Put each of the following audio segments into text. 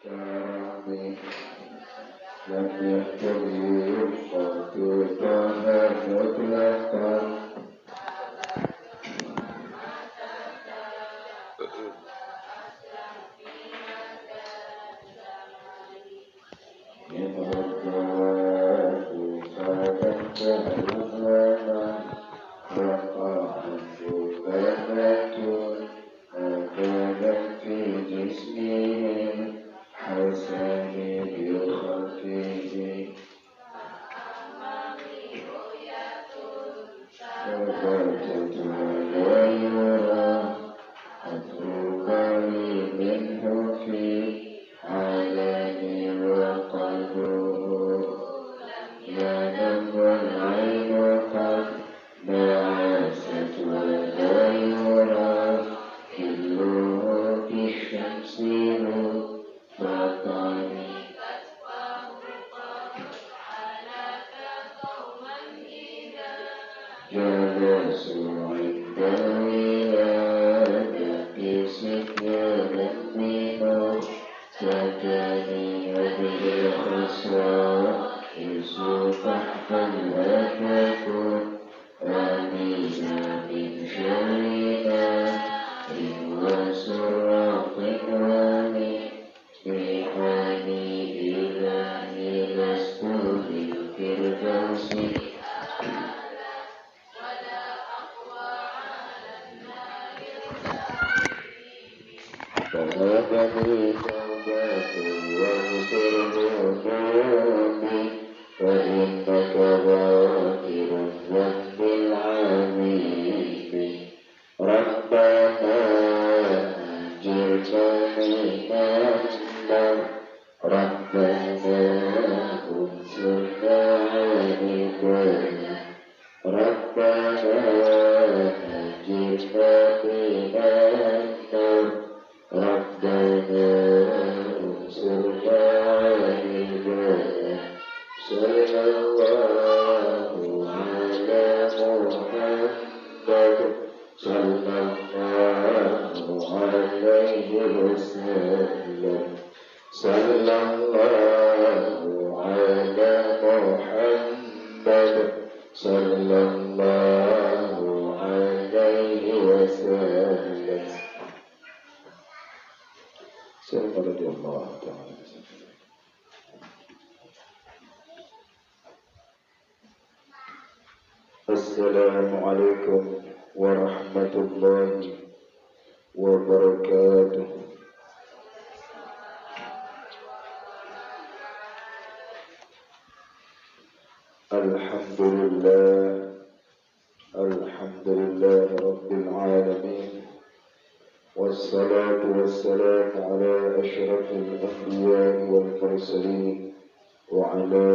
كرمه لم يهتدي خطيئها مطلقا Assalamualaikum warahmatullahi wabarakatuh. Alhamdulillah Rabbil Alamin. Wassalatu wassalamu ala ashrafil anbiya'i wal mursalin wa ala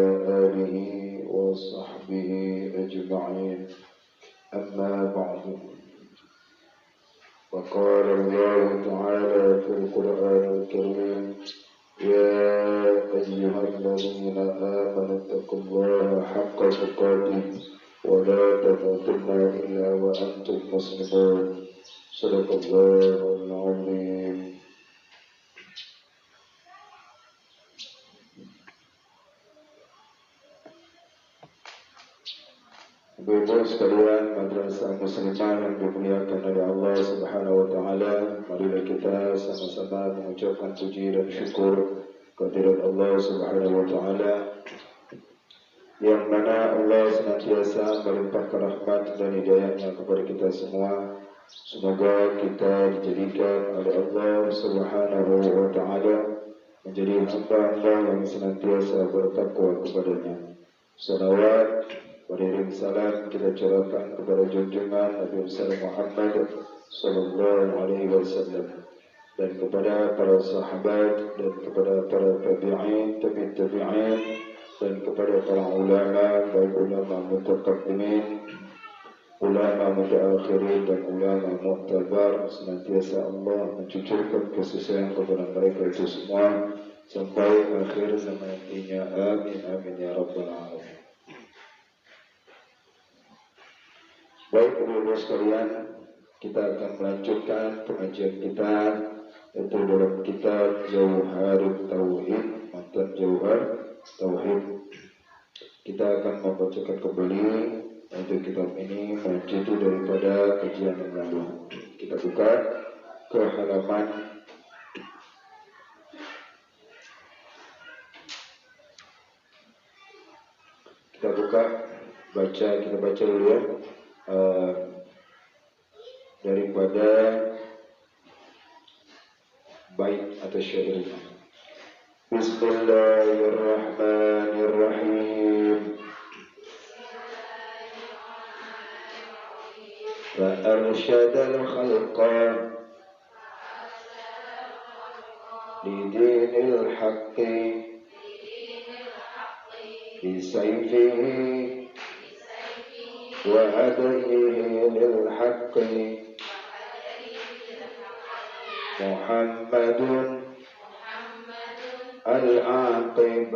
alihi wa sahbihi ajma'in. Amma ba'du. وقال الله تعالى في القرآن الكريم يا أيها الذين آمنوا اتقوا الله حق تقاته ولا تموتن إلا وأنتم مسلمون. صدق الله العظيم. Ibu-ibu sekalian madrasah muslimah yang dimuliakan oleh Allah Subhanahu wa taala, marilah kita sama-sama mengucapkan puji dan syukur kehadirat Allah Subhanahu wa taala yang mana Allah senantiasa melimpahkan rahmat dan hidayahnya kepada kita semua. Semoga kita dijadikan oleh Allah Subhanahu wa taala menjadi hamba-hamba yang senantiasa bertakwa kepadanya. Salawat beriring salam kita curahkan kepada junjungan Nabi besar Muhammad sallallahu alaihi wasallam dan kepada para sahabat dan kepada para tabi'in dan kepada para ulama, baik ulama mutaqaddimin, ulama mutaakhirin dan ulama mu'tabar. Senantiasa Allah mencucurkan kasih sayang kepada mereka itu semua sampai akhir zaman nantinya. Amin amin ya rabbal alamin. Baik ibu-ibu sekalian, kita akan melanjutkan pengajian kita itu dalam kitab Jauharut Tauhid atau Jauhar Tauhid. Kita akan membacakan kembali untuk kitab ini melanjuti daripada kajian yang lalu. Kita buka ke halaman kita baca dulu ya, daripada bait atau syair. Bismillahirrahmanirrahim. Wa arsyadal khalqa li dinil haqqi bi sayfihi wa hadayhi lil haqqi Muhammadun al-aqib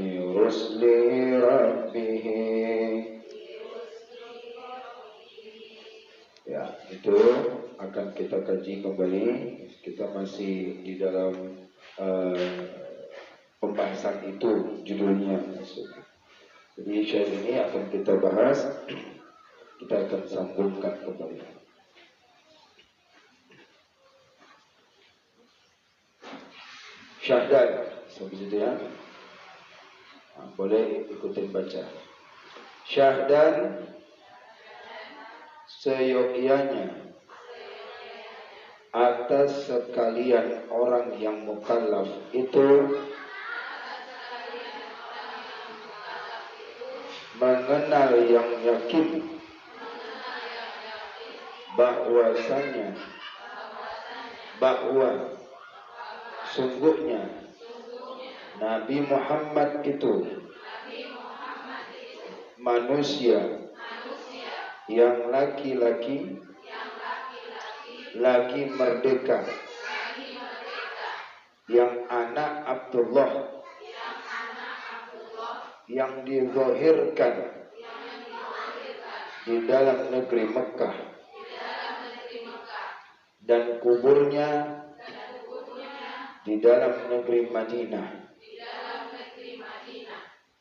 li rusli rabbih. Ya, itu akan kita kaji kembali. Kita masih di dalam pembahasan itu, judulnya. Jadi syair ini akan kita bahas, kita akan sambungkan kembali. Syahdan, seperti itu ya. Boleh ikutin baca. Syahdan, seyogianya atas sekalian orang yang mukallaf itu mengenal yang yakin bahwasanya sungguhnya Nabi Muhammad itu manusia yang laki-laki lagi merdeka, yang anak Abdullah, yang dizahirkan di dalam negeri Mekah, dan kuburnya di dalam negeri Madinah,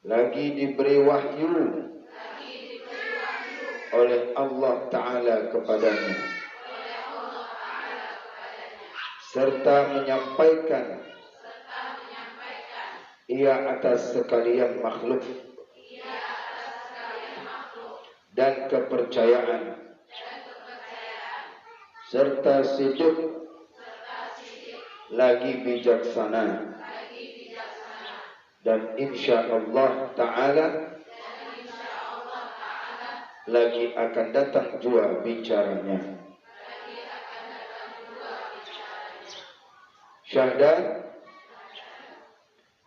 lagi diberi wahyu oleh Allah Ta'ala kepadanya, serta menyampaikan ia atas sekalian makhluk dan kepercayaan, serta sidq lagi bijaksana, dan insya Allah Ta'ala lagi akan datang jua bicaranya. Syahdan,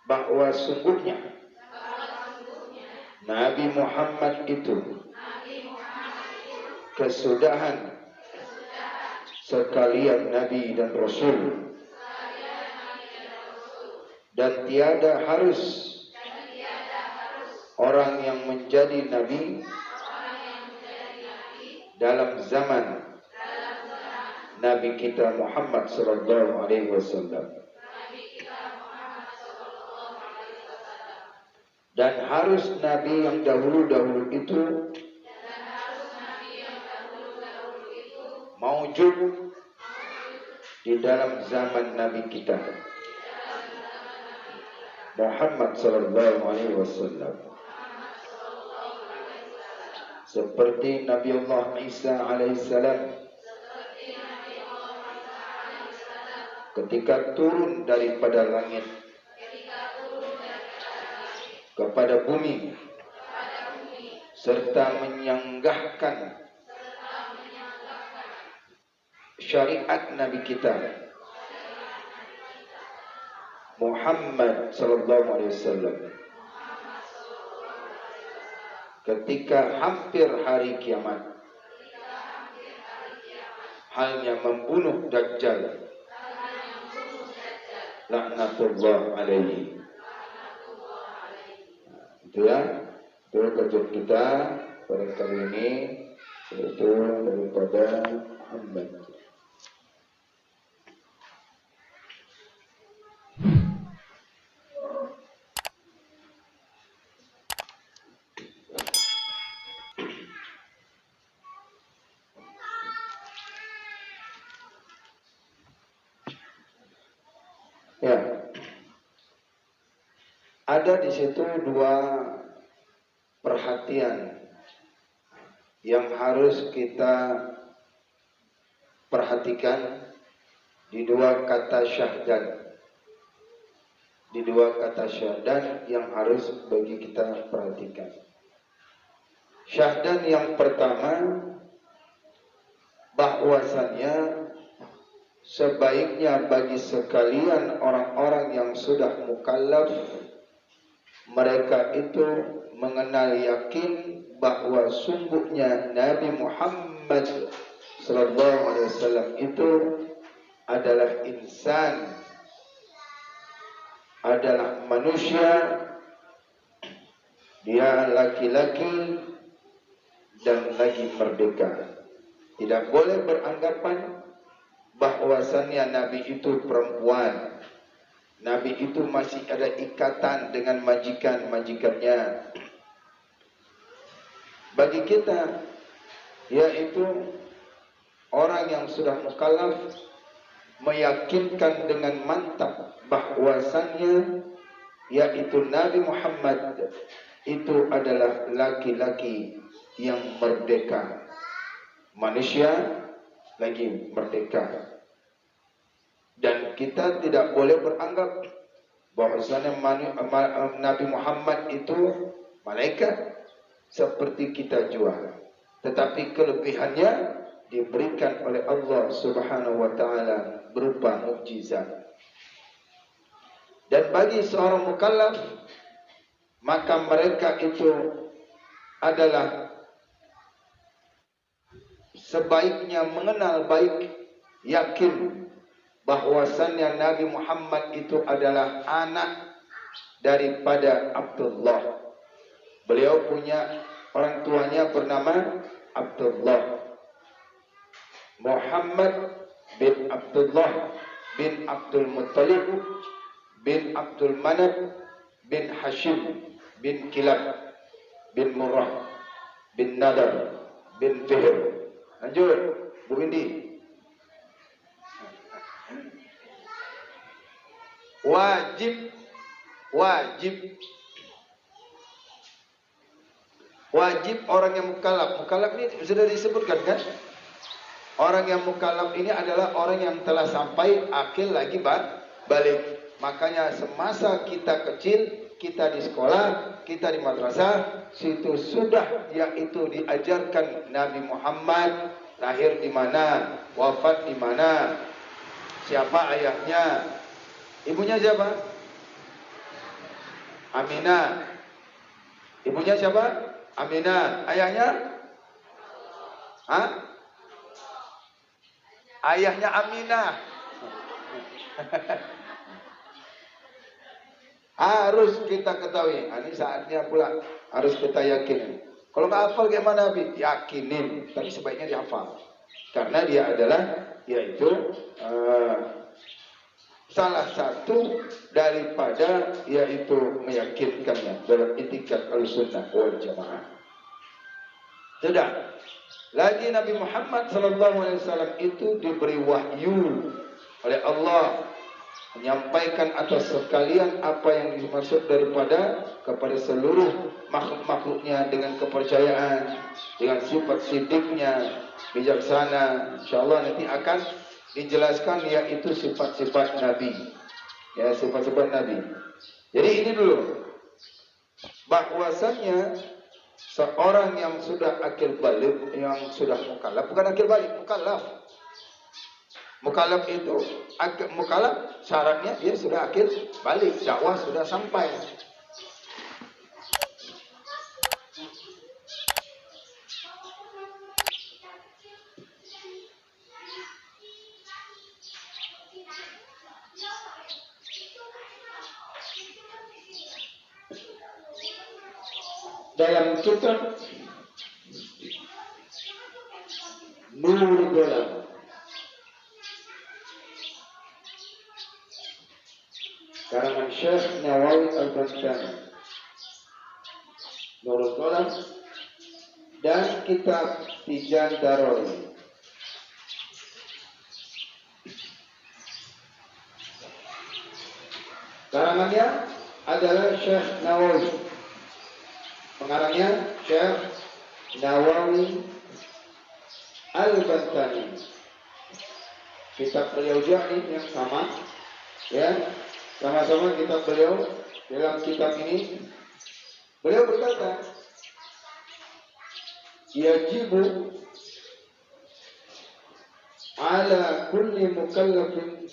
bahwa sungguhnya Nabi Muhammad itu kesudahan sekalian Nabi dan Rasul, dan tiada harus orang yang menjadi Nabi dalam zaman Nabi kita Muhammad sallallahu alaihi wasallam, dan harus Nabi yang dahulu-dahulu itu maujud di dalam zaman Nabi kita Muhammad sallallahu alaihi wasallam, seperti Nabi Allah Isa alaihissalam ketika turun daripada langit kepada bumi, serta menyanggahkan syariat Nabi kita Muhammad sallallahu alaihi wasallam ketika hampir hari kiamat, hanya membunuh Dajjal laknatullah alaihi. Itu ya, itu kajian kita pada kali ini, yaitu daripada Muhammad. Ya, ada di situ dua perhatian yang harus kita perhatikan di dua kata syahdan. Di dua kata syahdan yang harus bagi kita perhatikan. Syahdan yang pertama, bahwasannya sebaiknya bagi sekalian orang-orang yang sudah mukallaf, mereka itu mengenal yakin bahwa sungguhnya Nabi Muhammad sallallahu alaihi wasallam itu adalah insan, adalah manusia, dia laki-laki dan lagi merdeka. Tidak boleh beranggapan bahwasannya Nabi itu perempuan. Nabi itu masih ada ikatan dengan majikan-majikannya. Bagi kita, yaitu orang yang sudah mukallaf, meyakinkan dengan mantap bahwasannya yaitu Nabi Muhammad itu adalah laki-laki yang merdeka, manusia lagi merdeka. Dan kita tidak boleh beranggap bahwasanya Nabi Muhammad itu malaikat seperti kita juga, tetapi kelebihannya diberikan oleh Allah Subhanahu wa taala berupa mukjizat. Dan bagi seorang mukallaf, maka mereka itu adalah sebaiknya mengenal baik, yakin bahwasannya Nabi Muhammad itu adalah anak daripada Abdullah. Beliau punya orang tuanya bernama Abdullah. Muhammad bin Abdullah bin Abdul Muttalib bin Abdul Manab bin Hashim bin Kilab bin Murrah bin Nadar bin Fihr. Lanjut, Bu Indi. Wajib orang yang mukallaf. Mukallaf ini sudah disebutkan kan? Orang yang mukallaf ini adalah orang yang telah sampai akil lagi balik. Makanya semasa kita kecil, kita di sekolah, kita di madrasah, situ sudah yaitu diajarkan Nabi Muhammad lahir di mana, wafat di mana, siapa ayahnya, ibunya siapa? Aminah. Ibunya siapa? Aminah. Ayahnya? Hah? Ayahnya Aminah. Harus kita ketahui. Ini saatnya pula harus kita yakin. Kalau nggak hafal gimana Nabi? Yakinin. Tapi sebaiknya dihafal. Karena dia adalah yaitu salah satu daripada yaitu meyakinkannya dalam itikat al-sunnah wal jamaah. Sudah. Lagi Nabi Muhammad SAW itu diberi wahyu oleh Allah, menyampaikan atas sekalian apa yang dimaksud daripada kepada seluruh makhluk-makhluknya dengan kepercayaan, dengan sifat sidiknya, bijaksana. InsyaAllah nanti akan dijelaskan yaitu sifat-sifat Nabi. Ya, sifat-sifat Nabi. Jadi ini dulu. Bahwasannya seorang yang sudah akil balik, yang sudah mukallaf, bukan akil balik, mukallaf. Mukallaf itu, mukallaf syaratnya dia sudah akil balik, dakwah sudah sampai. Dalam kitab Nurul Ghalam karangan Syekh Nawawi Al-Bastami, Nurul Ghalam, dan kitab Tijan Daroi, Karangannya adalah Syekh Nawawi. Pengarangnya Syekh Nawawi Al-Bantani. Kitab beliau juga ini yang sama, ya, sama-sama kitab beliau. Dalam kitab ini beliau berkata, yajibu ala kulli mukallafin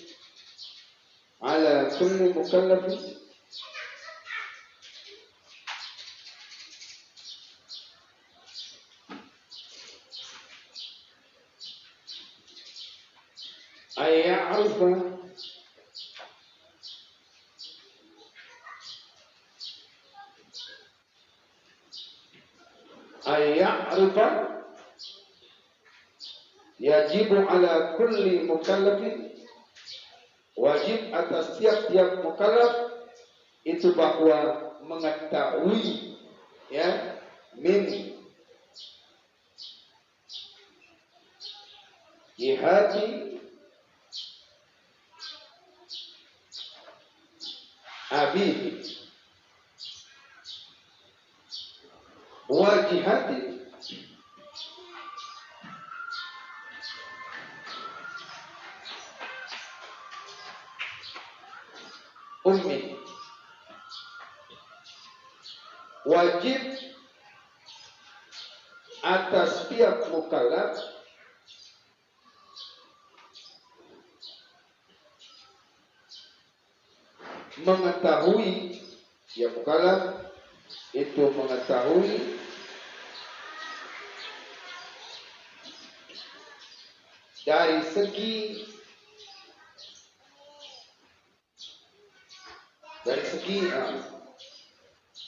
aya'rifa yajibu ala kulli mukallafin, wajib atas tiap-tiap mukallaf itu bahwa mengetahui, ya, min jihati abihi wa jihati ummi. Wajib atas tiap mukallaf mengetahui, ya, mukallaf itu mengetahui dari segi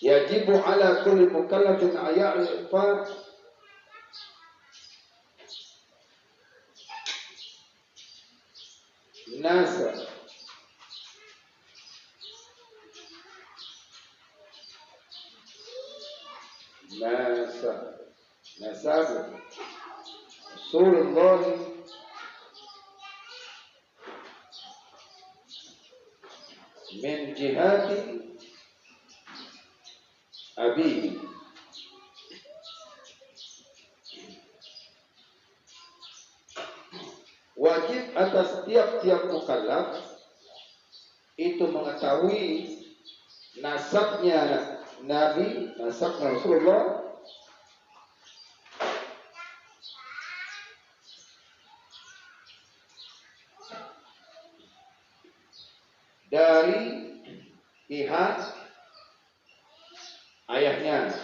yajibu ala kulli mukallafin aya'rifa nasa nasabu Rasulullah min jihati abi. Wajib atas tiap-tiap mukallaf itu mengetahui nasabnya Nabi, nasabnya Rasulullah dari pihak ayahnya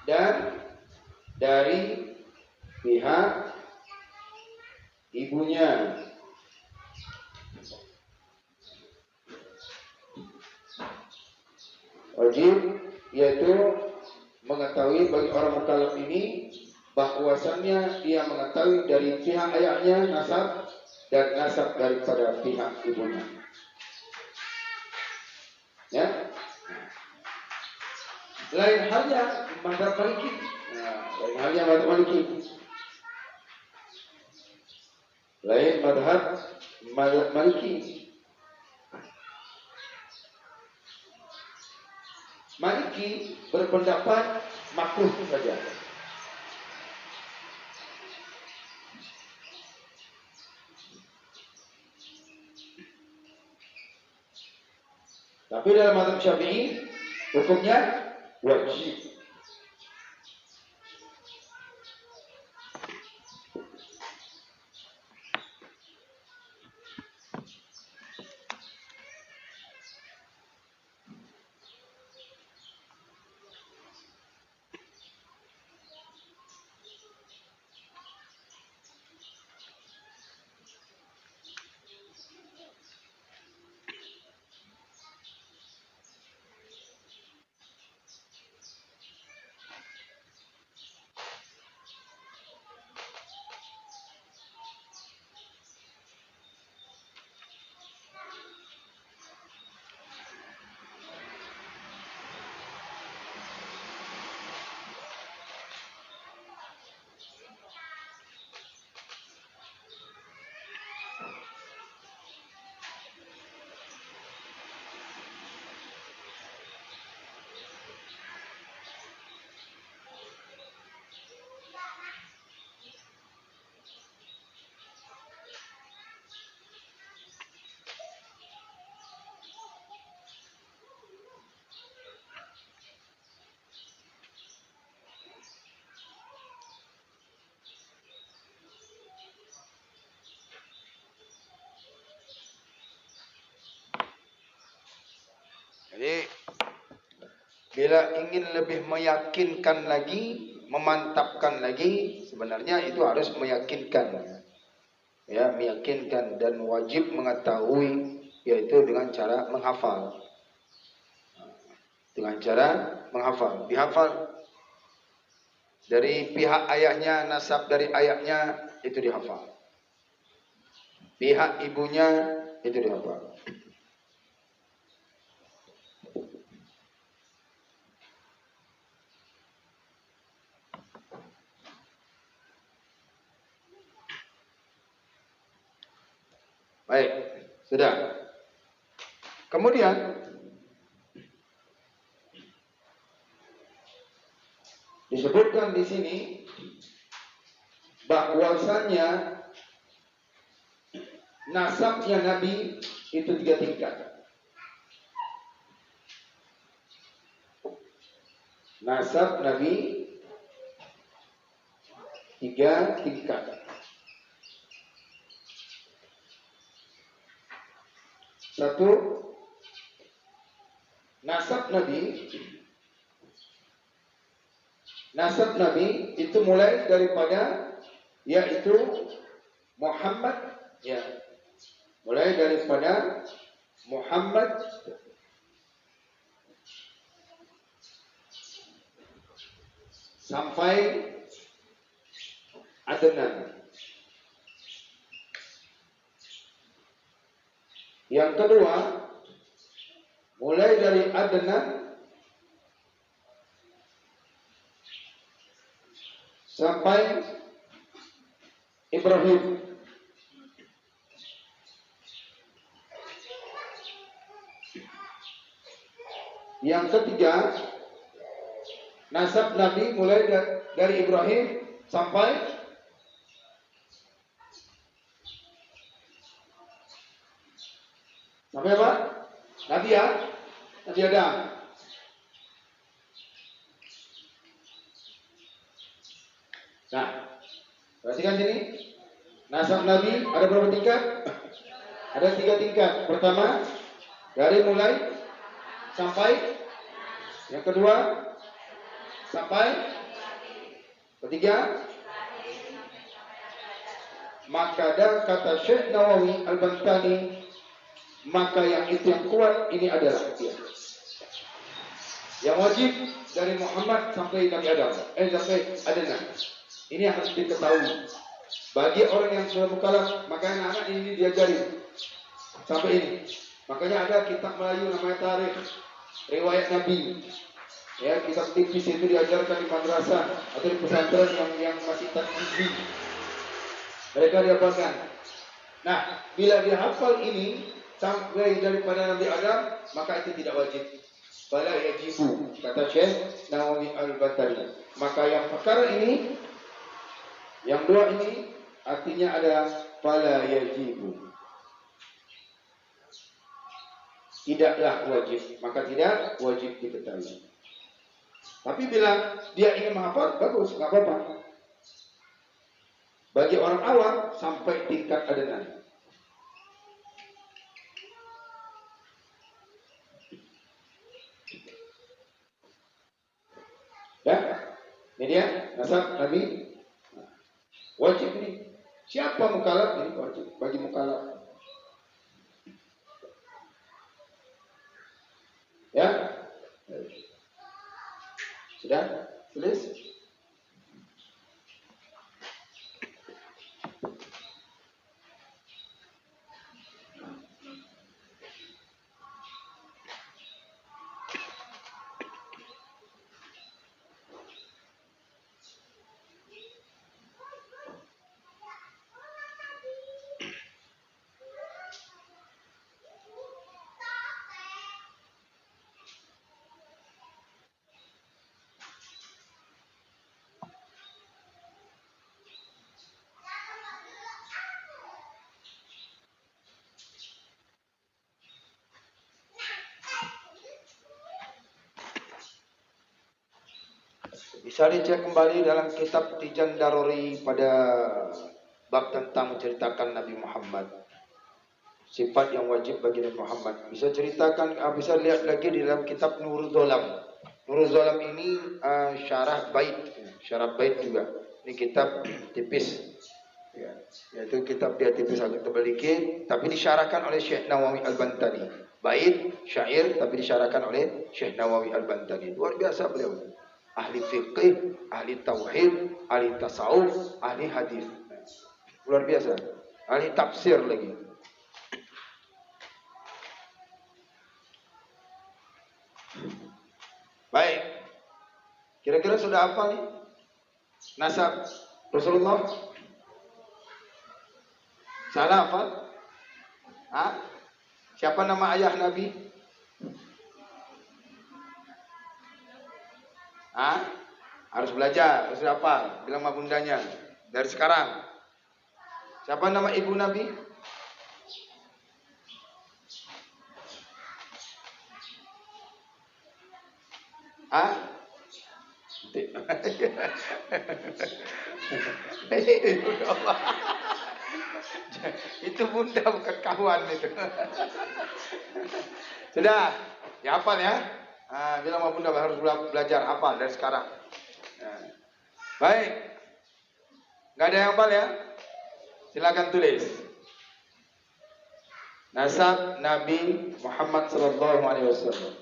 dan dari pihak ibunya. Wajib yaitu mengetahui bagi orang mukallaf ini bahwasannya dia mengetahui dari pihak ayahnya nasab dan nasab daripada pihak ibunya. Ya. Lain halnya mazhab Maliki. Lain halnya mazhab Maliki. Lain mazhab Maliki. Maliki berpendapat makruh saja. Tapi dalam mazhab Syafi'i hukumnya wajib. Bila ingin lebih meyakinkan lagi, memantapkan lagi, sebenarnya itu harus meyakinkan. Ya, meyakinkan dan wajib mengetahui, yaitu dengan cara menghafal. Dengan cara menghafal, dihafal dari pihak ayahnya, nasab dari ayahnya itu dihafal. Pihak ibunya itu dihafal. Baik, sudah. Kemudian disebutkan di sini bahwasanya nasabnya Nabi itu 3 tingkat. Nasab Nabi 3 tingkat. Satu, nasab Nabi itu mulai daripada yaitu Muhammad, ya. Mulai daripada Muhammad sampai Adnan. Yang kedua, mulai dari Adnan sampai Ibrahim. Yang ketiga, nasab Nabi mulai dari Ibrahim sampai apa? Nabi Adam. Nah, perhatikan sini. Nasab Nabi ada berapa tingkat? Ada 3 tingkat. Pertama, dari mulai sampai. Yang kedua, sampai. Ketiga, maka ada kata Syekh Nawawi Al-Bantani, maka yang itu yang kuat ini adalah dia. Yang wajib dari Muhammad sampai Nabi Adam, sampai Adnan. Ini harus diketahui. Bagi orang yang sudah mukallaf, maka anak-anak ini diajari sampai ini. Makanya ada kitab Melayu namanya Tarikh Riwayat Nabi. Ya, kitab tipis itu diajarkan di madrasah atau di pesantren yang masih takfir. Mereka dihafalkan. Nah, bila dihafal ini sampai daripada Nabi Adam, maka itu tidak wajib. Fala yajibu, kata Syekh Nawawi Al-Bantani. Maka yang perkara ini, yang dua ini artinya ada fala yajibu. Tidaklah wajib, maka tidak wajib diketahui. Tapi bila dia ingin menghafal, bagus, nggak apa-apa. Bagi orang awam sampai tingkat Adnan. Ya, ini dia nasab Nabi. Wajib ini. Siapa mukallaf ini wajib bagi mukallaf. Ya, sudah tulis. Bisa dicek kembali dalam kitab Tijan Daruri pada bab tentang menceritakan Nabi Muhammad. Sifat yang wajib bagi Nabi Muhammad. Bisa ceritakan, bisa lihat lagi di dalam kitab Nurul Dolam. Nurul Zalam ini syarah bait juga. Ini kitab tipis. Ya, yaitu kitab dia tipis agak tebal dikit, tapi disyarahkan oleh Syekh Nawawi Al-Bantani. Bait syair tapi disyarahkan oleh Syekh Nawawi Al-Bantani. Luar biasa beliau. Ahli fiqih, ahli tauhid, ahli tasawuf, ahli hadis. Luar biasa. Ahli tafsir lagi. Baik. Kira-kira sudah hafal nih? Nasab Rasulullah? Salah hafal? Hah? Siapa nama ayah Nabi? Hah? Harus belajar, harus hafal. Bilang sama bundanya dari sekarang. Siapa nama ibu Nabi? Hah? Itu bunda bukan kawan itu. Sudah, ya hafal ya. Bilang sama bunda harus belajar hafal dari sekarang. Baik, nggak ada yang hafal ya? Silakan tulis. Nasab Nabi Muhammad Sallallahu Alaihi Wasallam.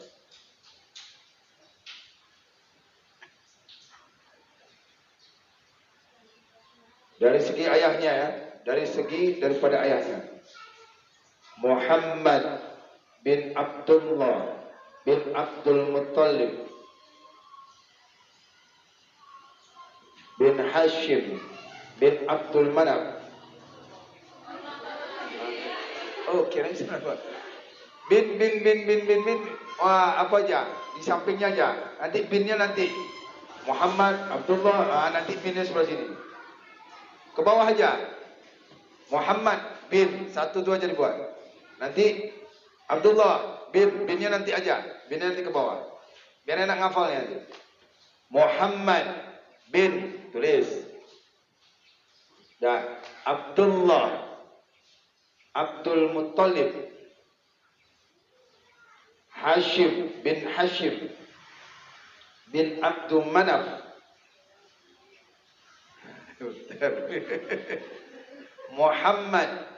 Dari segi ayahnya ya, daripada ayahnya. Muhammad bin Abdullah bin Abdul Muttalib bin Hashim bin Abdul Manaf. Oh, kira siapa? Bin. Wah, apa aja? Di sampingnya aja. Nanti binnya nanti. Muhammad, Abdullah, nanti binnya sebelah sini. Ke bawah aja. Muhammad bin, 1, 2 aja dibuat. Nanti Abdullah binnya nanti aja. Binnya nanti ke bawah. Biar enak ngafalnya nanti. Muhammad bin, tulis. Dan Abdullah Abdul Muttalib Hashim bin Abdul Manaf Muhammad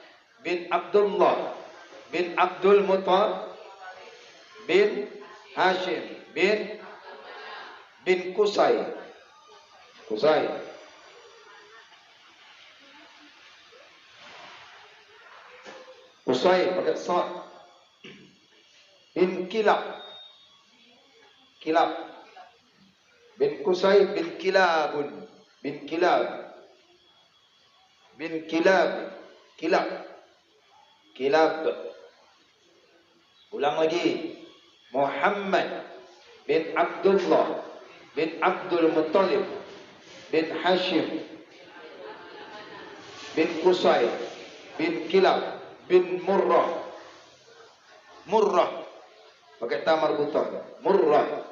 bin Abdullah bin Abdul Muttalib bin Hashim bin Qusay pakai sad bin Kilab bin Qusay bin Kilab. Ulang lagi. Muhammad bin Abdullah bin Abdul Muttalib bin Hashim bin Qusay bin Kilab bin Murrah pakai ta marbutah. Murrah.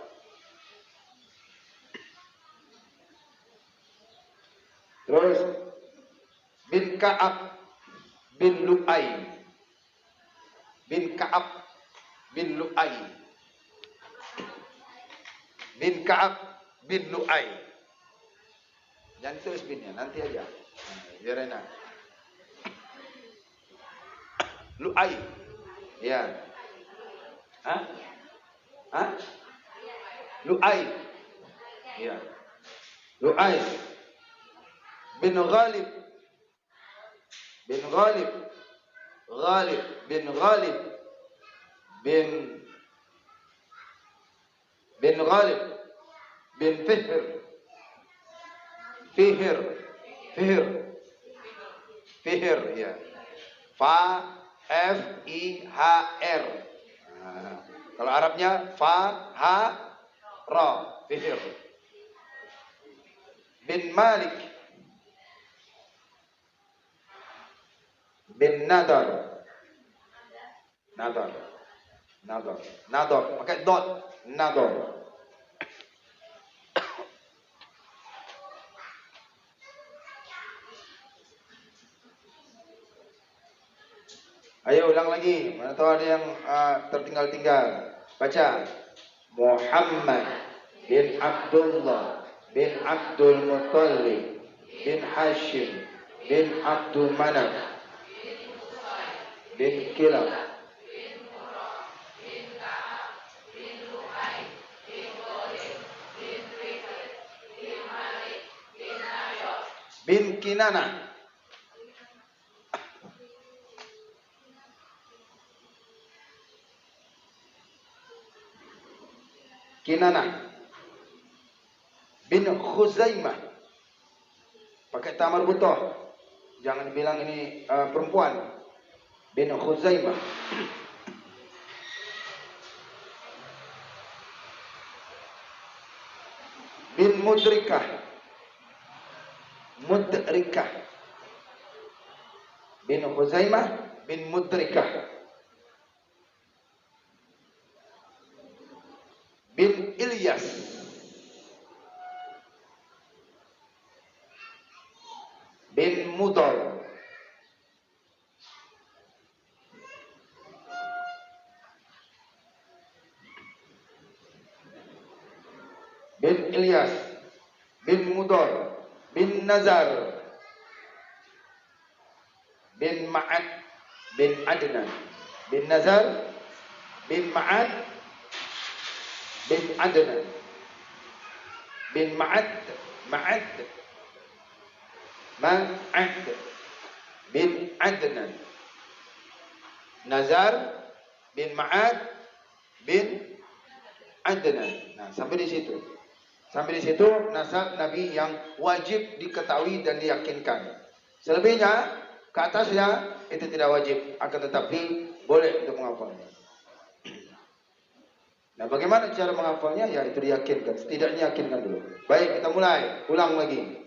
Terus bin Ka'ab bin Lu'ay bin Ka'ab bin Lu'ay. Jangan tulis binnya, nanti aja. Biar enak. Lu'ay. Ya. Hah? Lu'ay. Ya. Lu'ay bin Ghalib bin Fihr ya. F-I-H-R. Kalau Arabnya Fa-Ha-Ra, Fihr. Bin Malik bin Nadar, pakai dot, Nadar. Ayo ulang lagi, mana tahu ada yang tertinggal. Baca. Muhammad bin Abdullah bin Abdul Muttalib bin Hashim bin Abdul Manaf bin Kilab bin Kinana bin Khuzaimah, pakai tamar butoh, jangan bilang ini perempuan, bin Khuzaimah, bin Mudrikah, bin Khuzaimah bin Mudrikah, bin Ilyas, bin Mudar, bin Ilyas, bin Mudar, bin Nazar, bin Ma'ad, bin Adnan, bin Nazar, bin Ma'ad, bin Adnan, bin Ma'ad, bin Adnan, Nazar, bin Ma'ad, bin Adnan. Nah, sampai di situ. Nasab Nabi yang wajib diketahui dan diyakinkan. Selebihnya ke atasnya itu tidak wajib, akan tetapi boleh untuk menghafalnya. Nah, bagaimana cara menghafalnya? Ya, itu diyakinkan. Setidaknya yakinkan dulu. Baik, kita mulai. Ulang lagi.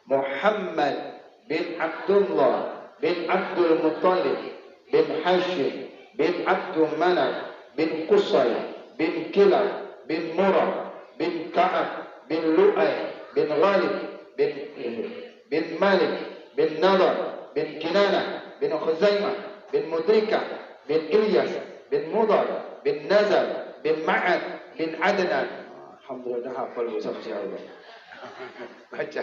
Muhammad bin Abdullah bin Abdul Muttalib bin Hashim bin Abdul Manaf bin Qusay bin Kilab bin Murrah bin Ka'ab bin Lu'ay bin Ghalib bin Malik bin Nadar bin Kinana bin Khuzaimah bin Mudrikah bin Ilyas bin Mudar bin Nazar bin Ma'ad bin Adnan. Alhamdulillah hafal sama si Allah. Baca.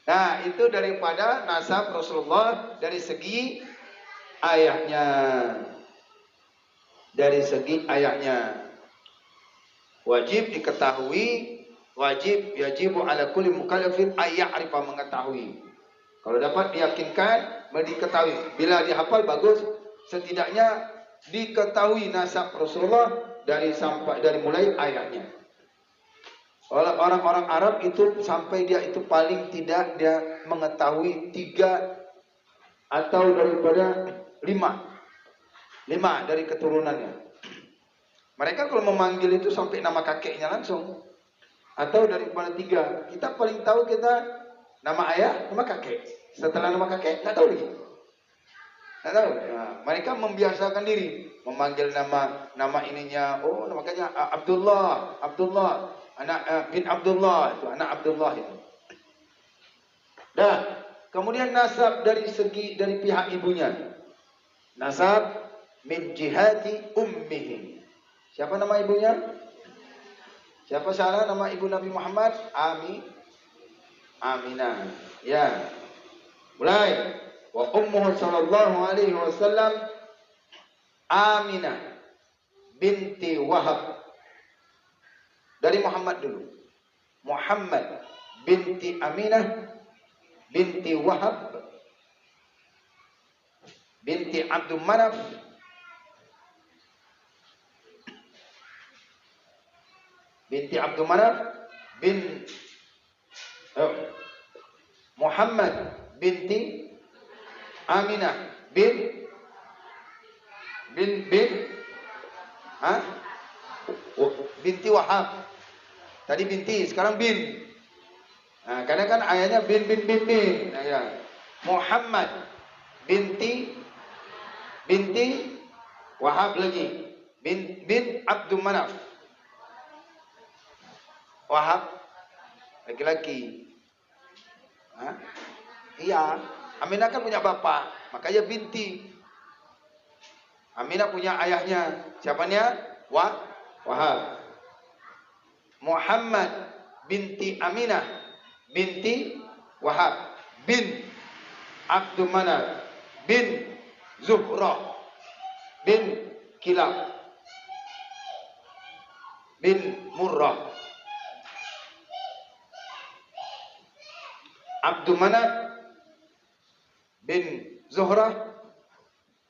Nah, itu daripada nasab Rasulullah dari segi ayahnya. Wajib diketahui, yajibu ala kulli mukallafin ayya'rifa, mengetahui. Kalau dapat diyakinkan, diketahui. Bila dihafal bagus, setidaknya diketahui nasab Rasulullah dari mulai ayahnya. Orang-orang Arab itu sampai dia itu paling tidak dia mengetahui 3 atau daripada 5 dari keturunannya. Mereka kalau memanggil itu sampai nama kakeknya langsung, atau daripada 3. Kita paling tahu kita nama ayah, nama kakek. Setelah nama kakek nggak tahu lagi. Nggak tahu. Nah, mereka membiasakan diri memanggil nama ininya. Oh, makanya Abdullah, anak bin Abdullah, itu anak Abdullah itu. Dah, kemudian nasab dari pihak ibunya. Nasab min jihati ummihi. Siapa nama ibunya? Siapa salah nama ibu Nabi Muhammad? Aminah. Ya. Mulai. Wa ummuhu sallallahu alaihi wasallam Aminah binti Wahab. Dari Muhammad dulu. Muhammad binti Aminah binti Wahab binti Abdul Manaf binti Abdul Manaf bin Muhammad binti Aminah binti Wahab. Tadi binti, sekarang bin. Nah, karena kan ayatnya bin. Nah, ya. Muhammad binti Wahab lagi. Bin Abdul Manaf. Wahab laki-laki. Iya, Aminah kan punya bapak, makanya binti. Aminah punya ayahnya, siapanya? Wahab. Muhammad binti Aminah binti Wahab bin Abdul Manaf bin Zuhrah bin Kilab bin Murrah. Abdul Manaf bin Zuhrah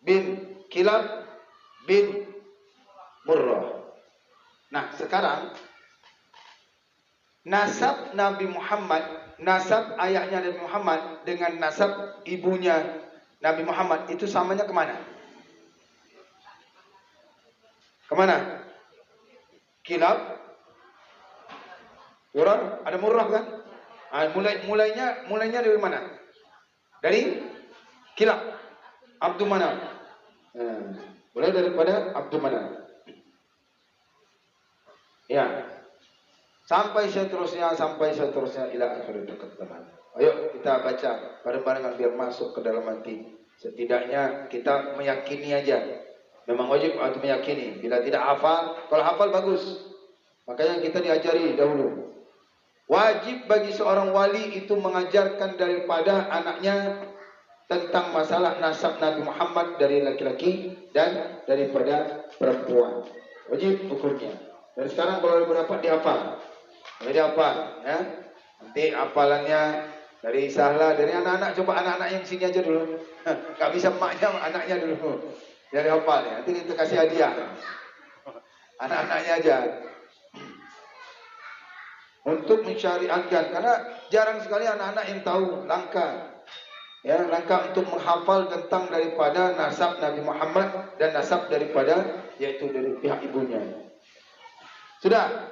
bin Kilab bin Murrah. Nah, sekarang nasab Nabi Muhammad, nasab ayahnya Nabi Muhammad dengan nasab ibunya Nabi Muhammad itu samanya kemana? Kemana? Kilab, Murrah, ada Murrah kan? Mulainya dari mana? Dari Kilab, Abdul Manaf. Mulai daripada Abdul Manaf. Ya. Sampai seterusnya ila akhir dekat teman. Ayo kita baca bareng-barengan biar masuk ke dalam hati. Setidaknya kita meyakini aja. Memang wajib untuk meyakini. Bila tidak hafal, kalau hafal bagus. Makanya kita diajari dahulu. Wajib bagi seorang wali itu mengajarkan daripada anaknya tentang masalah nasab Nabi Muhammad dari laki-laki dan daripada perempuan. Wajib hukumnya. Dan sekarang kalau dapat dihafal. Boleh dihafal, ya. Nanti hafalannya dari Sahla, dari anak-anak, coba anak-anak yang sini aja dulu. Gak bisa emaknya, anaknya dulu. Biar hafal ya. Nanti kita kasih hadiah. Anak-anaknya aja. Untuk mensyariatkan, karena jarang sekali anak-anak yang tahu, langka. Ya, langka untuk menghafal tentang daripada nasab Nabi Muhammad dan nasab daripada yaitu dari pihak ibunya. Sudah?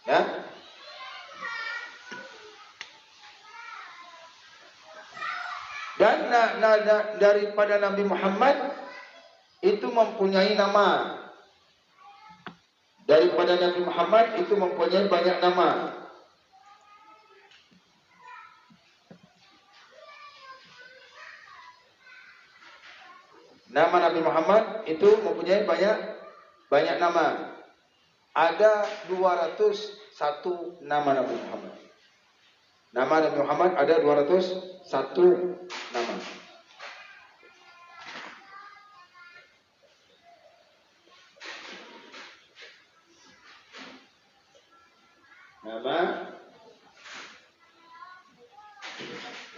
Ya. Dan daripada Nabi Muhammad itu mempunyai nama. Daripada Nabi Muhammad itu mempunyai banyak nama. Nama Nabi Muhammad itu mempunyai banyak nama. Ada 201 nama Nabi Muhammad. Nama Nabi Muhammad ada 201 nama. Nama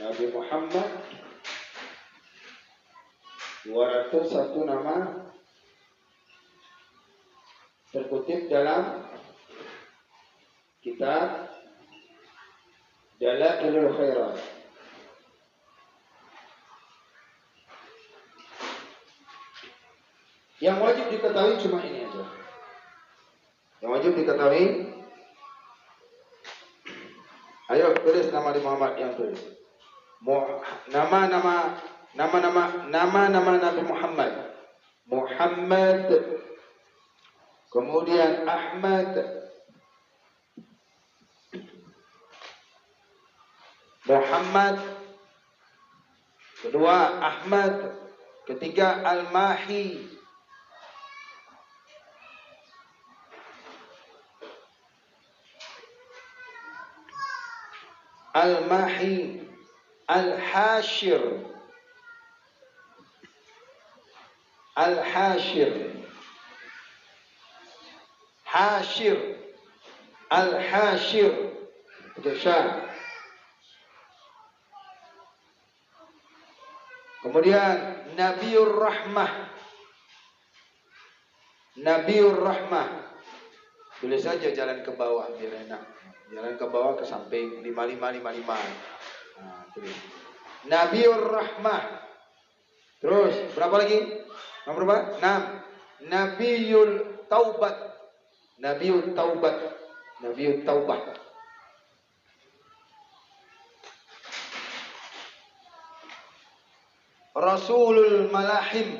Nabi Muhammad 201 nama terkutip dalam kitab Dalailul Khairat. Yang wajib diketahui cuma ini aja. Yang wajib diketahui. Ayo tulis nama Nabi Muhammad, yang tulis. Nama-nama Nabi Muhammad. Muhammad. Kemudian Ahmad, Muhammad, kedua Ahmad, ketiga Al-Mahi, Al-Mahi, Al-Hashir, Al-Hashir, Hashir, Al-Hashir, Syah. Kemudian Nabiur Rahmah, Nabiur Rahmah. Tulis saja jalan ke bawah biar enak. Jalan ke bawah ke samping 5555. Nah, tulis. Nabiur Rahmah. Terus berapa lagi? Nomor berapa? 6. Nabiul Taubat. Nabiul Taubat. Nabiul Taubat. Rasulul Malahim.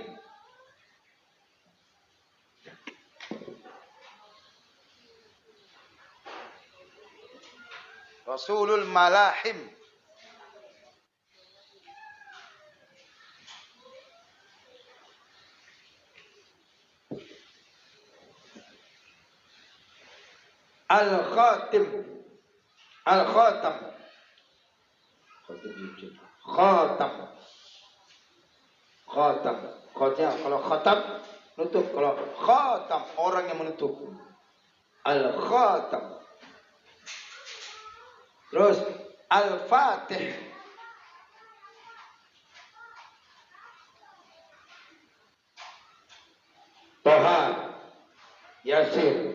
Rasulul Malahim. Al-Khatim. Al-Khatam. Khatam. Khatam. Khatam. Kalau khatam nutup, kalau khatam orang yang menutup. Al-Khatam. Terus Al-Fatih. Toha, Yasin,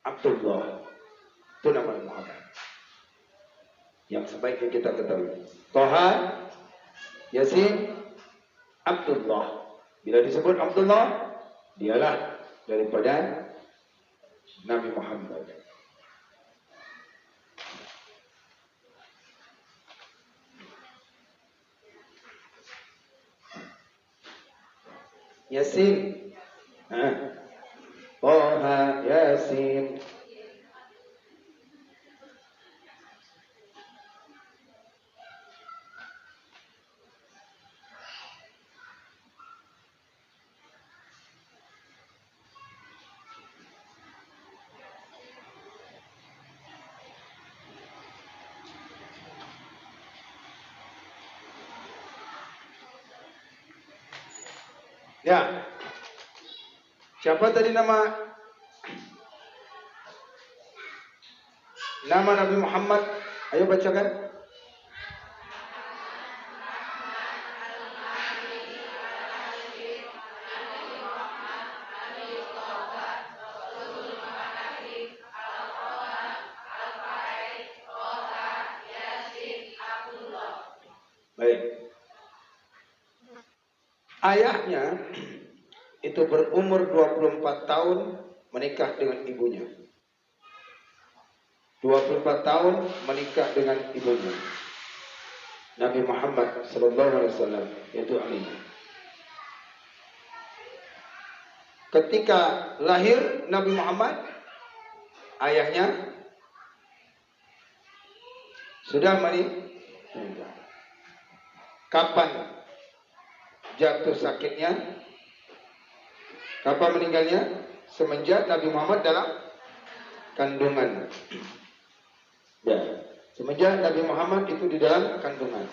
Abdullah. Itu nama Muhammad yang sebaiknya kita ketahui. Toha, Yasin, Abdullah. Bila disebut Abdullah, dialah daripada Nabi Muhammad. Yasin. Toha, Yasin. Ya. Siapa tadi nama Nabi Muhammad? Ayo bacakan. Baik. Ayahnya itu berumur 24 tahun menikah dengan ibunya. 24 tahun menikah dengan ibunya. Nabi Muhammad SAW, yaitu Aminah. Ketika lahir Nabi Muhammad, ayahnya sudah meninggal. Kapan jatuh sakitnya? Kapan meninggalnya? Semenjak Nabi Muhammad dalam kandungan. Ya, semenjak Nabi Muhammad itu di dalam kandungan.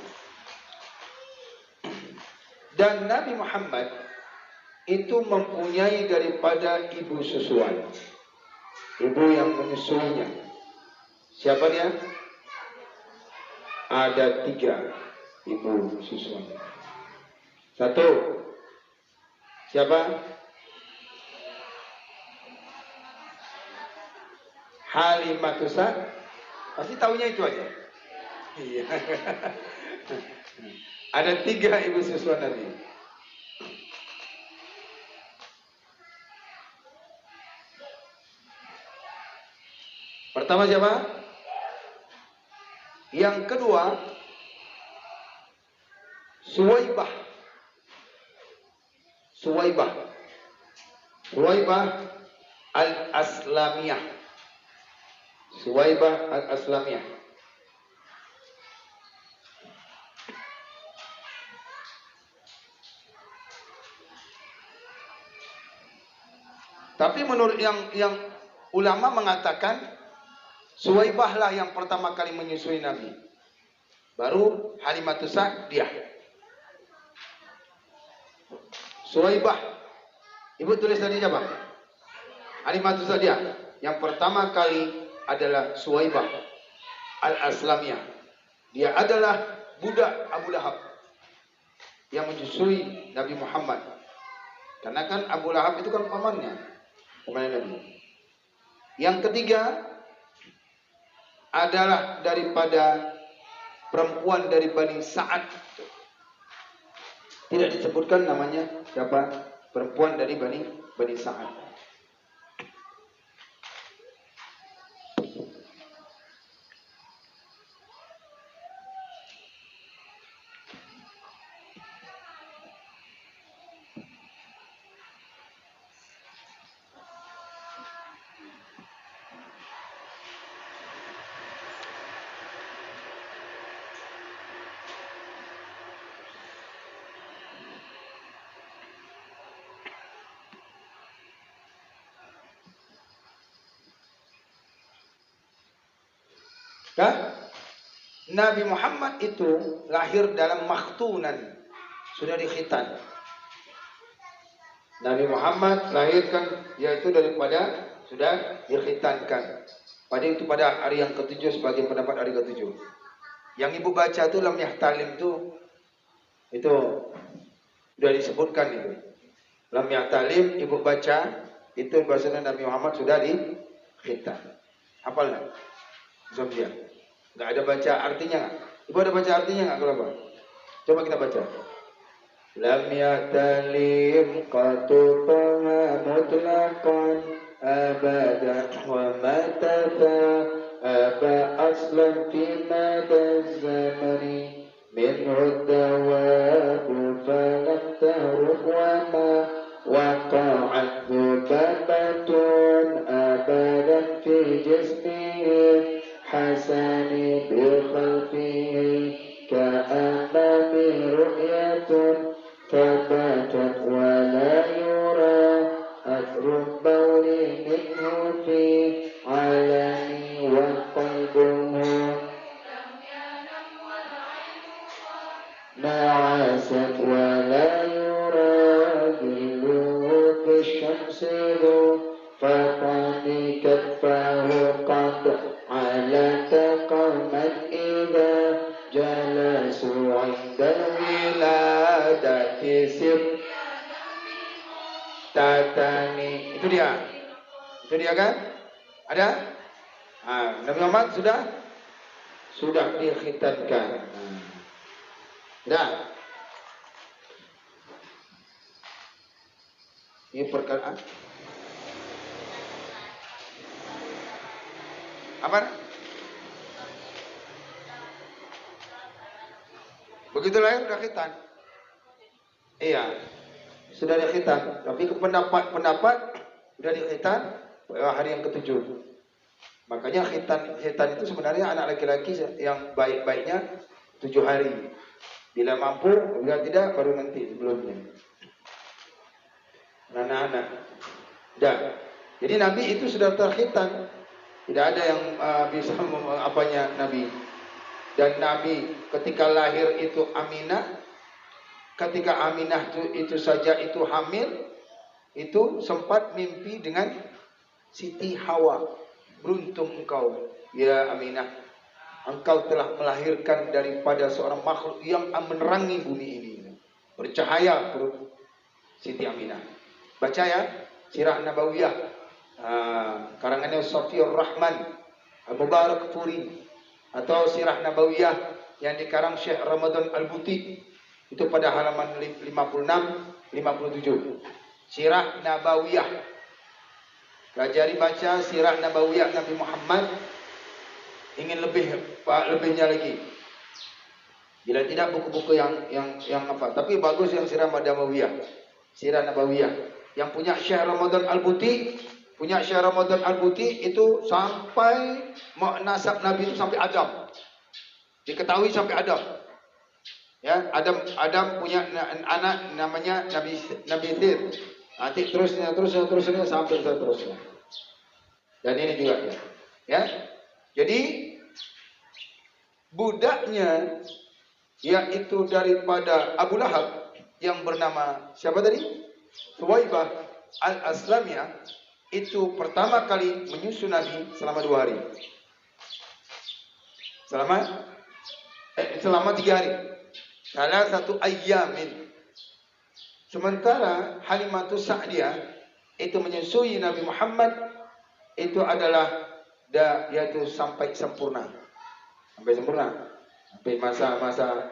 Dan Nabi Muhammad itu mempunyai daripada ibu susuan. Ibu yang menyusuinya. Siapa dia? Ada 3 ibu susuan. 1. Siapa? Halimatus Sa'd. Pasti tahunya itu aja. Iya. Ada 3 ibu susuan Nabi. Pertama siapa? Yang kedua Suwaibah. Suwaibah Al-Aslamiyah. Suwaibah Al-Aslamiyah. Tapi menurut yang ulama mengatakan Suwaibah lah yang pertama kali menyusui Nabi. Baru Halimatus Sa'd dia. Suwaibah. Ibu tulis tadi siapa? Halimatus Sa'd dia. Yang pertama kali adalah Suwaibah Al-Aslamiyah. Dia adalah budak Abu Lahab yang menyusui Nabi Muhammad. Karena kan Abu Lahab itu kan pamannya Nabi. Yang ketiga adalah daripada perempuan dari Bani Sa'ad. Tidak disebutkan namanya siapa, perempuan dari Bani Sa'ad. Kan? Nabi Muhammad itu lahir dalam makhtunan, sudah dikhitan. Nabi Muhammad lahirkan yaitu daripada sudah dikhitankan. Pada hari yang ketujuh sebagai pendapat hari ketujuh. Yang ibu baca itu lam yahtalim itu sudah disebutkan itu. Lam yahtalim ibu baca itu bahasanya Nabi Muhammad sudah dikhitan. Hafal enggak? Zombian. Enggak ada baca artinya enggak? Ibu ada baca artinya enggak kalau apa? Coba kita baca. Lam yatalim qatubaha mutlaqan abadan wa matafa aba aslan fi mada zamani minhu dawabu falam tahruf wa ma waqa'at dhubabatun abadan fi jismihi hasani bi khalfihi ka'amami ru'yatun ثبتت ولا يرى أثر البول منه في علني وقلبه نعست ولا يرى ظله في الشمس ذو فقد كفاه قد على قوما إذا جلسوا عند الولادة tatani. Itu dia kan? Ada? Nabi Muhammad sudah dikhitankan. Dah. Ini perkara apa? Begitu lahir sudah khitan. Iya. Sudah dikhitan, tapi pendapat sudah dikhitan hari yang ketujuh. Makanya khitan itu sebenarnya anak laki-laki yang baik-baiknya 7 hari. Bila mampu, bila tidak baru nanti sebelumnya. Anak-anak. Dah. Jadi Nabi itu sudah terkhitan. Tidak ada yang bisa apanya Nabi. Dan Nabi ketika lahir itu Aminah. Ketika Aminah itu saja itu hamil, itu sempat mimpi dengan Siti Hawa. Beruntung engkau, ya Aminah. Engkau telah melahirkan daripada seorang makhluk yang menerangi bumi ini. Bercahaya perut Siti Aminah. Baca ya, Sirah Nabawiyah. Karangannya Safiur Rahman Al-Mubarak Furi. Atau Sirah Nabawiyah yang dikarang Syekh Ramadan Al-Buti. Itu pada halaman 56-57. Sirah Nabawiyah. Pelajari baca Sirah Nabawiyah Nabi Muhammad. Ingin lebihnya lagi. Bila tidak buku-buku yang apa. Tapi bagus yang Sirah Nabawiyah. Sirah Nabawiyah. Yang punya Syekh Ramadan Al-Buti. Punya Syekh Ramadan Al-Buti itu sampai nasab Nabi itu sampai Adam. Diketahui sampai Adam. Ya, Adam punya anak namanya Nabi Hidr. Nanti terusnya sampai seterusnya. Dan ini juga ya. Jadi budaknya yaitu daripada Abu Lahab yang bernama siapa tadi? Thuwaibah Al-Aslamiyah itu pertama kali menyusu Nabi selama 2 hari. Selama 3 hari. Salah satu ayyamin. Sementara Halimatus Sa'diyah itu menyusui Nabi Muhammad itu adalah yaitu sampai sempurna. Sampai masa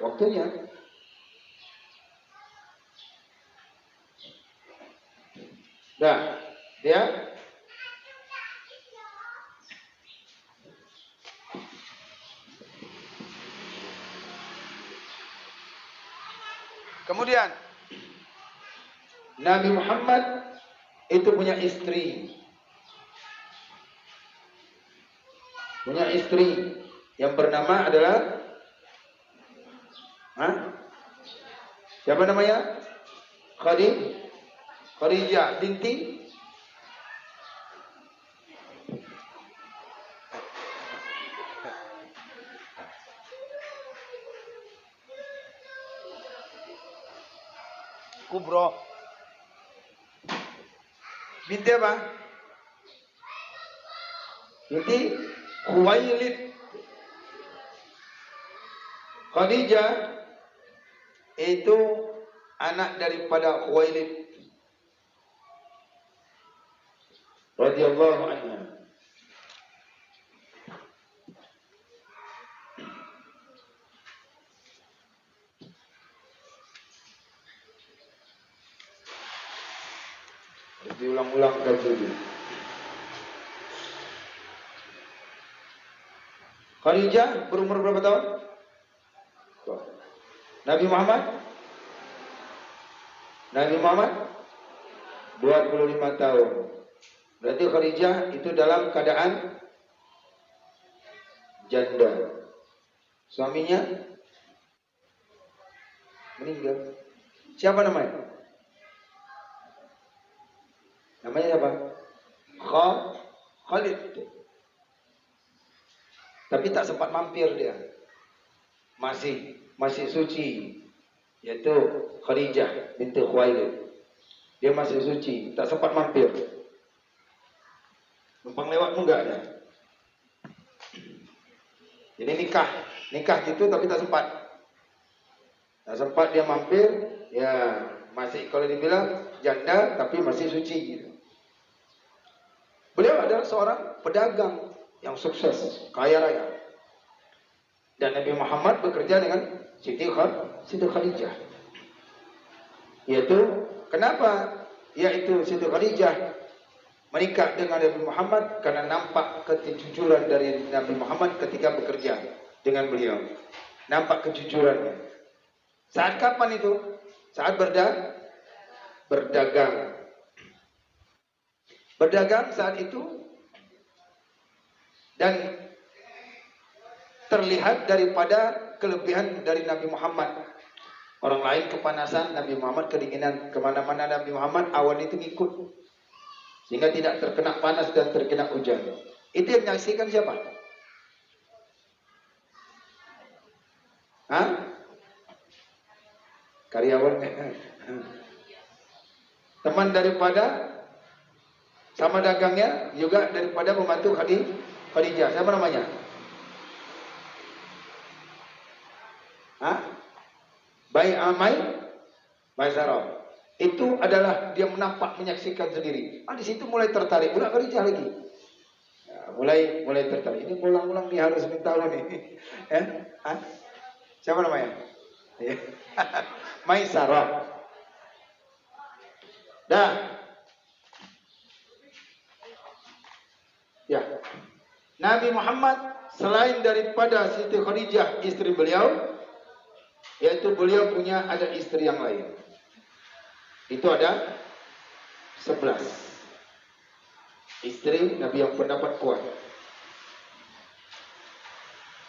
waktunya. Dah, dia kemudian Nabi Muhammad itu punya istri. Yang bernama adalah siapa namanya? Khadijah binti Kubra. Binti apa? Binti Khuwailid. Khadijah itu anak daripada Khuwailid radhiyallahu anha. Diulang-ulang dan dulu. Khadijah berumur berapa tahun? Nabi Muhammad 25 tahun. Berarti Khadijah itu dalam keadaan janda. Suaminya meninggal. Siapa namanya? Namanya siapa? Khalid. Tapi tak sempat mampir dia. Masih suci. Yaitu Khadijah binti Khuwailid. Dia masih suci, tak sempat mampir. Numpang lewat enggak ada. Jadi nikah itu tapi tak sempat. Tak sempat dia mampir, ya masih kalau dibilang janda tapi masih suci gitu. Beliau adalah seorang pedagang yang sukses, kaya raya. Dan Nabi Muhammad bekerja dengan Siti Khadijah. Yaitu kenapa? Yaitu Siti Khadijah menikah dengan Nabi Muhammad karena nampak kejujuran dari Nabi Muhammad ketika bekerja dengan beliau. Nampak kejujurannya. Saat kapan itu? Saat berdagang. Berdagang saat itu dan terlihat daripada kelebihan dari Nabi Muhammad. Orang lain kepanasan, Nabi Muhammad kedinginan. Kemana-mana Nabi Muhammad awan itu ngikut, sehingga tidak terkena panas dan terkena hujan. Itu yang menyaksikan siapa? Hah? Karyawan. Teman daripada sama dagangnya juga daripada pembantu Khadijah. Siapa namanya? Hah? Maisarah. Itu adalah dia menampak, menyaksikan sendiri. Di situ mulai tertarik. Budak Khadijah lagi. Ya, mulai tertarik. Ini pulang-pulang nih harus minta nih. Siapa namanya? Maisarah. Dah. Ya. Nabi Muhammad selain daripada Siti Khadijah istri beliau, yaitu beliau punya ada istri yang lain. Itu ada 11 istri Nabi yang pendapat kuat.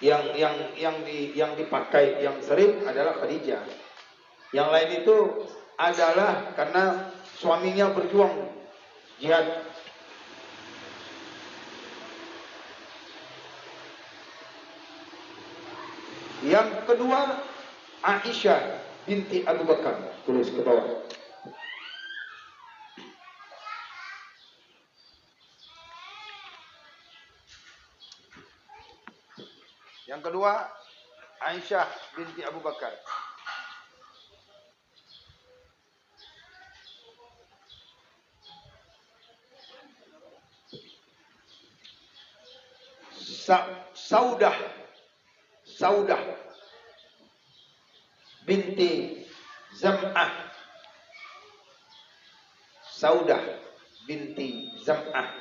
Yang dipakai yang sering adalah Khadijah. Yang lain itu adalah karena suaminya berjuang jihad. Yang kedua Aisyah binti Abu Bakar. Tulis ke bawah. Yang kedua Aisyah binti Abu Bakar. Saudah binti Zam'ah. Saudah binti Zam'ah.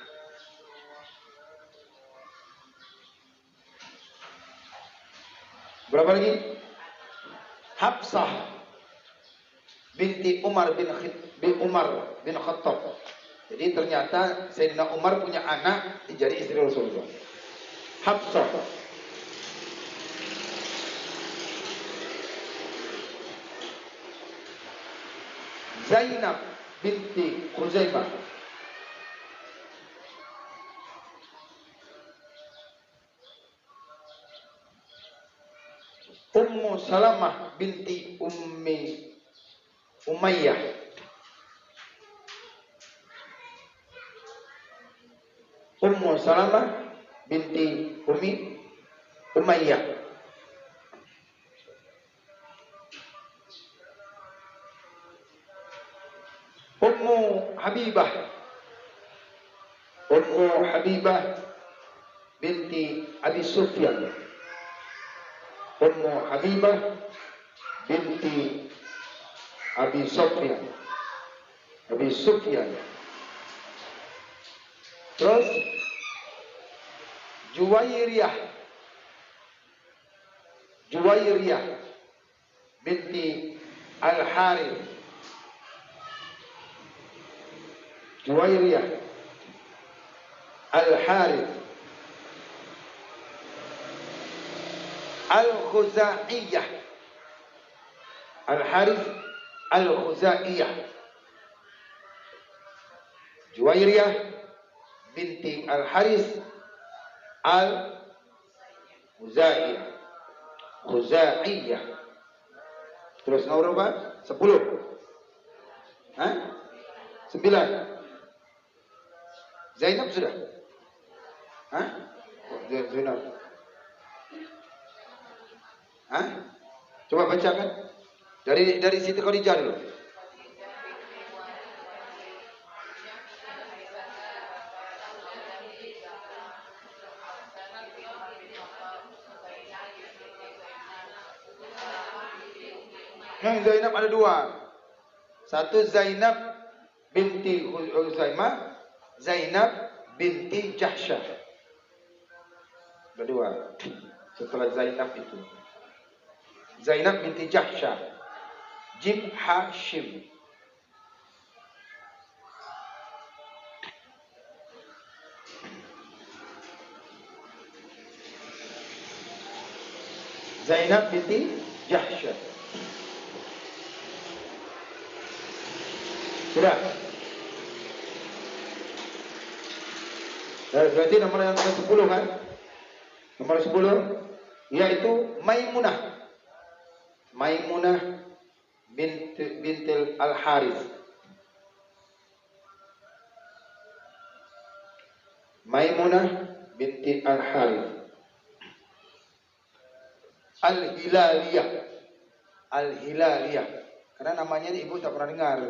Berapa lagi? Hafsah binti Umar bin Khattab. Jadi ternyata Sayyidina Umar punya anak jadi istri Rasulullah. Hafsah. Zainab binti Khuzaimah. Ummu Salamah binti Ummi Umayyah. Ummu Salamah binti Umi Umayyah. Ummu Habibah. Ummu Habibah binti Abi Sufyan. Ummu Habibah binti Abi Sufyan. Abi Sufyan. Terus Juwairiyah. Juwairiyah binti Al-Harith. Juwairiyah Al-Harith Al-Khuzaiyah. Al-Harith Al-Khuzaiyah. Juwairiyah binti Al-Harith Al-Khuzaiyah. Khuzaiyah. Terus nomor berapa? 10. Hah? 9. Zainab sudah? Hah? Zainab. Hah? Coba bacakan. Dari Siti Khadijah dulu. Yang Zainab ada 2. Satu Zainab binti Huzaimah, Zainab binti Jahsyah. Kedua setelah Zainab itu Zainab binti Jahsyah, Jim Hashim. Zainab binti Jahsyah. Sudah. Berarti nomor yang ke-10 kan? Nomor 10 yaitu Maimunah. Maimunah bintil Al-Harith. Maimunah binti Al-Harith. Al-Hilaliyah. Al-Hilaliyah. Karena namanya ibu tak pernah dengar.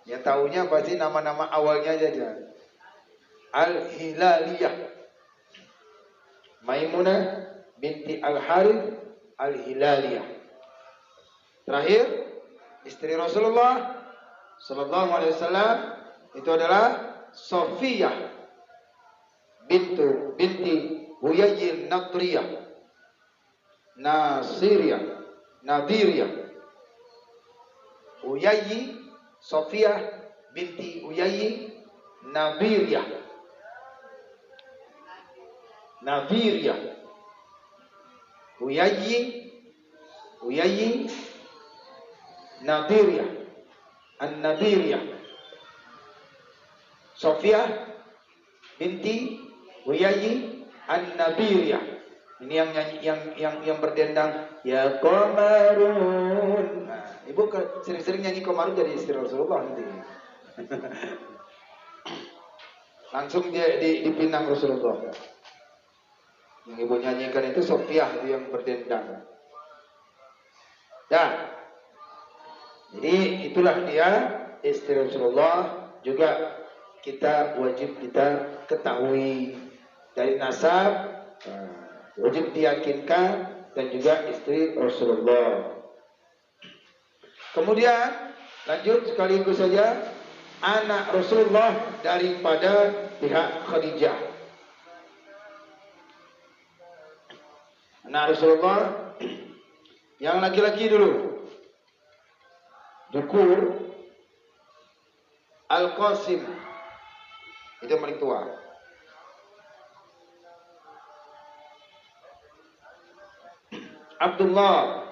Ya tahunya pasti nama-nama awalnya aja. Al-Hilaliyah. Maimunah binti Al-Harith Al-Hilaliyah. Terakhir, istri Rasulullah sallallahu alaihi wasallam itu adalah Sofiyah binti Huyayyin Nadriyah. Nadiriyah. Huyayyi Sofiyah binti Huyayyi Nadiriyah. Huyayyi Nadiriyah. An-Nadiriyah. Sofiyah binti Huyayyi An-Nadiriyah. Ini yang nyanyi, yang berdendang ya Qamarun. Nah, ibu sering-sering nyanyi Qamarun jadi istri Rasulullah nanti. Langsung dia dipinang Rasulullah. Yang ibu nyanyikan itu Sofiyah itu yang berdendang. Ya. Jadi itulah dia istri Rasulullah. Juga wajib kita ketahui dari nasab, wajib diyakinkan dan juga istri Rasulullah. Kemudian lanjut sekaligus saja anak Rasulullah daripada pihak Khadijah. Anak Rasulullah yang laki-laki dulu. Dukur Al-Qasim itu yang paling tua. Abdullah.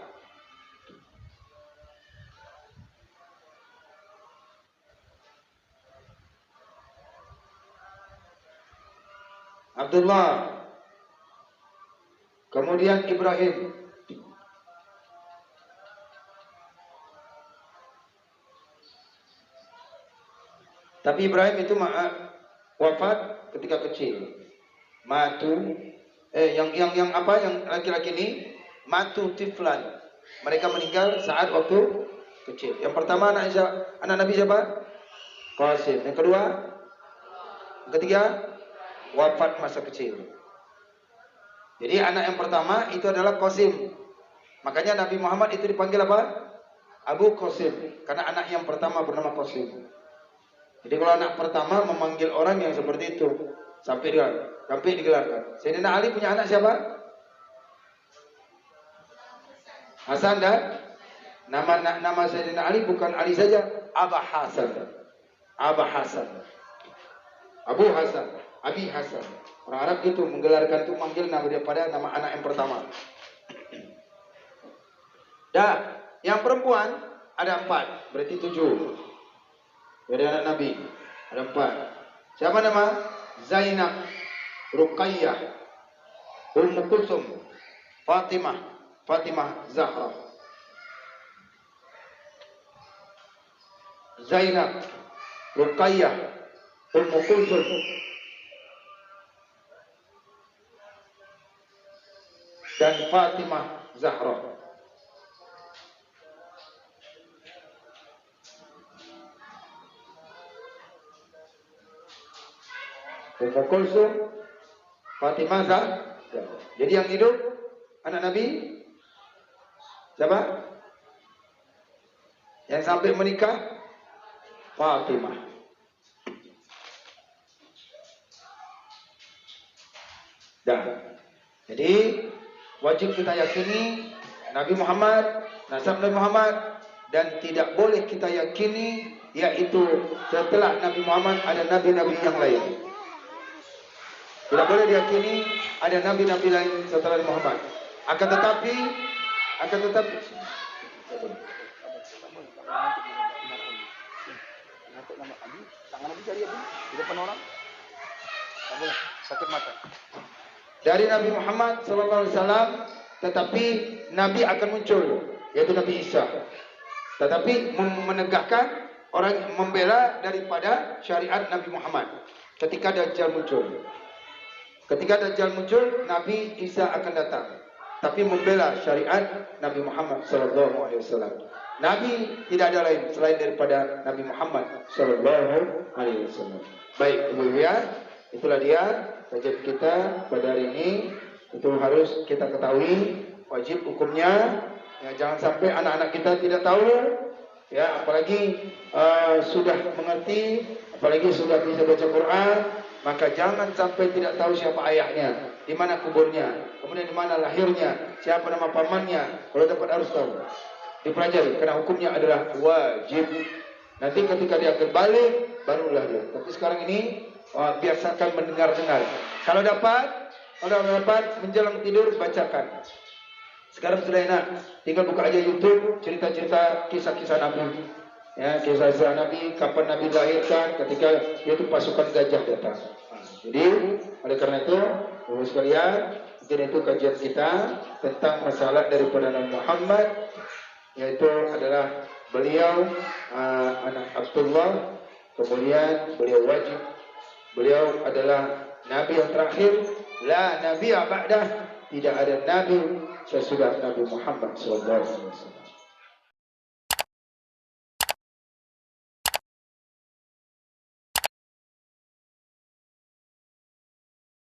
Kemudian Ibrahim. Tapi Ibrahim itu wafat ketika kecil. Yang laki-laki ini matu tiflan. Mereka meninggal saat waktu kecil. Yang pertama anak Nabi siapa? Qasim. Yang kedua, yang ketiga wafat masa kecil. Jadi anak yang pertama itu adalah Qasim. Makanya Nabi Muhammad itu dipanggil apa? Abu Qasim, karena anak yang pertama bernama Qasim. Jadi kalau anak pertama memanggil orang yang seperti itu sampai digelarkan. Sayyidina Ali punya anak siapa? Hasan dan nama Sayyidina Ali bukan Ali saja, Abah Hasan. Abah Hasan. Abu Hasan, Abi Hasan. Orang Arab itu menggelarkan itu manggil nama daripada nama anak yang pertama. Dah, yang perempuan ada 4, berarti 7. Dari anak Nabi ada 4. Siapa nama? Zainab, Ruqayyah, Ummu Kulsum, Fatimah Zahra. Zainab, Ruqayyah, Ummu Kulsum, dan Fatimah Zahra. Ummu Kulsum, Fatimah Zahra. Jadi yang hidup anak Nabi siapa? Yang sampai menikah Fatimah. Jadi wajib kita yakini Nabi Muhammad, nasab Nabi Muhammad, dan tidak boleh kita yakini yaitu setelah Nabi Muhammad ada nabi-nabi yang lain. Tidak boleh diyakini ada nabi-nabi lain setelah Nabi Muhammad. Akan tetapi dari Nabi Muhammad SAW, tetapi Nabi akan muncul, yaitu Nabi Isa. Tetapi menegakkan orang membela daripada syariat Nabi Muhammad ketika Dajjal muncul. Ketika Dajjal muncul, Nabi Isa akan datang, tapi membela syariat Nabi Muhammad SAW. Nabi tidak ada lain selain daripada Nabi Muhammad SAW. Baik, Ibu ya, itulah dia kajian kita pada hari ini. Itu harus kita ketahui wajib hukumnya. Ya, jangan sampai anak-anak kita tidak tahu. Ya, apalagi sudah mengerti, apalagi sudah bisa baca Quran, maka jangan sampai tidak tahu siapa ayahnya, di mana kuburnya, kemudian di mana lahirnya, siapa nama pamannya. Kalau dapat harus tahu, dipelajari, karena hukumnya adalah wajib. Nanti ketika dia kembali, barulah dia. Tapi sekarang ini biasakan mendengar-dengar. Kalau dapat menjelang tidur bacakan. Sekarang sudah enak, tinggal buka aja YouTube, cerita-cerita kisah-kisah Nabi. Ya, kisah-kisah Nabi, kapan Nabi dilahirkan, ketika itu pasukan gajah datang. Jadi, oleh karena itu, Bapak sekalian, mungkin itu kajian kita tentang masalah daripada Nabi Muhammad, yaitu adalah beliau anak Abdullah, kemudian beliau wajib, beliau adalah Nabi yang terakhir, la Nabi ba'dah, tidak ada Nabi sesudah Nabi Muhammad SAW.